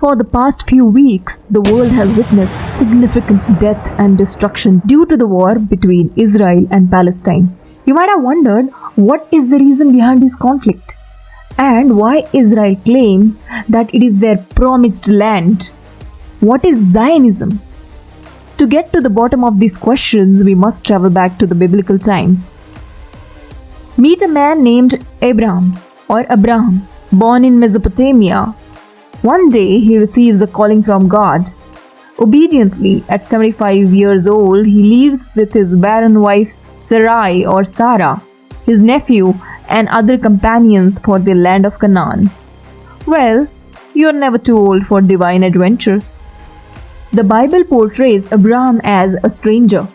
For the past few weeks, the world has witnessed significant death and destruction due to the war between Israel and Palestine. You might have wondered what is the reason behind this conflict and why Israel claims that it is their promised land. What is Zionism? To get to the bottom of these questions, we must travel back to the biblical times. Meet a man named Abraham or Abraham, born in Mesopotamia. One day he receives a calling from God. Obediently, at 75 years old, he leaves with his barren wife Sarai or Sarah, his nephew, and other companions for the land of Canaan. Well, you're never too old for divine adventures. The Bible portrays Abraham as a stranger.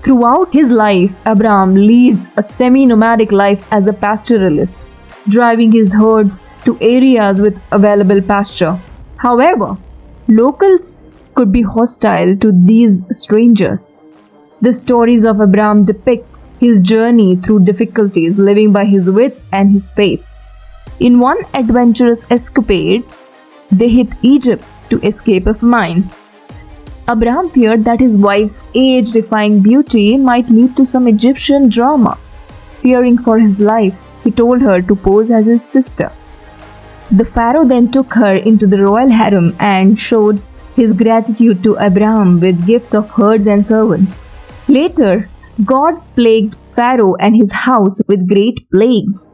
Throughout his life, Abraham leads a semi-nomadic life as a pastoralist, driving his herds to areas with available pasture. However, locals could be hostile to these strangers. The stories of Abraham depict his journey through difficulties, living by his wits and his faith. In one adventurous escapade, they hit Egypt to escape a famine. Abraham feared that his wife's age-defying beauty might lead to some Egyptian drama. Fearing for his life, he told her to pose as his sister. The Pharaoh then took her into the royal harem and showed his gratitude to Abraham with gifts of herds and servants. Later, God plagued Pharaoh and his house with great plagues.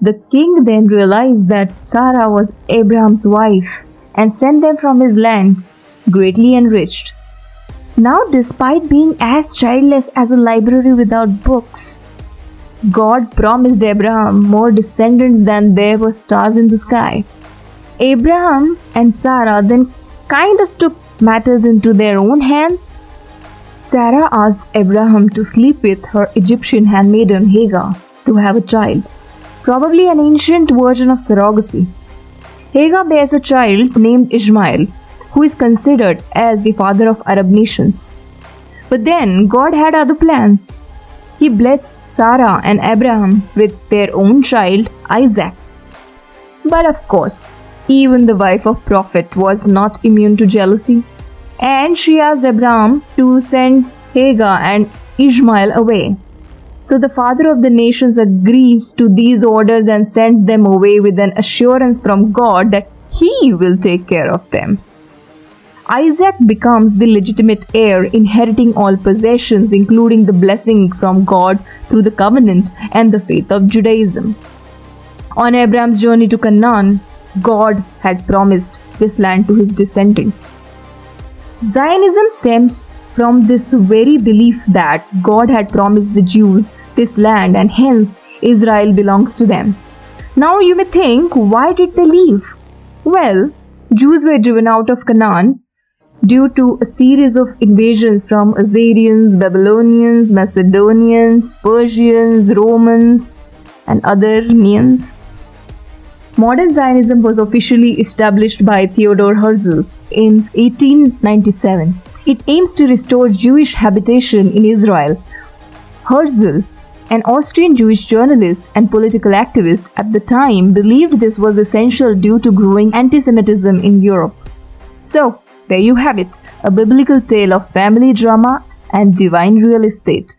The king then realized that Sarah was Abraham's wife and sent them from his land, greatly enriched. Now, despite being as childless as a library without books, God promised Abraham more descendants than there were stars in the sky. Abraham and Sarah then kind of took matters into their own hands. Sarah asked Abraham to sleep with her Egyptian handmaiden Hagar to have a child, probably an ancient version of surrogacy. Hagar bears a child named Ishmael, who is considered as the father of Arab nations. But then God had other plans. He blessed Sarah and Abraham with their own child, Isaac. But of course, even the wife of prophet was not immune to jealousy, and she asked Abraham to send Hagar and Ishmael away. So the father of the nations agrees to these orders and sends them away with an assurance from God that he will take care of them. Isaac becomes the legitimate heir, inheriting all possessions, including the blessing from God through the covenant and the faith of Judaism. On Abraham's journey to Canaan, God had promised this land to his descendants. Zionism stems from this very belief that God had promised the Jews this land and hence Israel belongs to them. Now you may think, why did they leave? Well, Jews were driven out of Canaan due to a series of invasions from Assyrians, Babylonians, Macedonians, Persians, Romans, and other nations. Modern Zionism was officially established by Theodor Herzl in 1897. It aims to restore Jewish habitation in Israel. Herzl, an Austrian Jewish journalist and political activist at the time, believed this was essential due to growing antisemitism in Europe. So, there you have it, a biblical tale of family drama and divine real estate.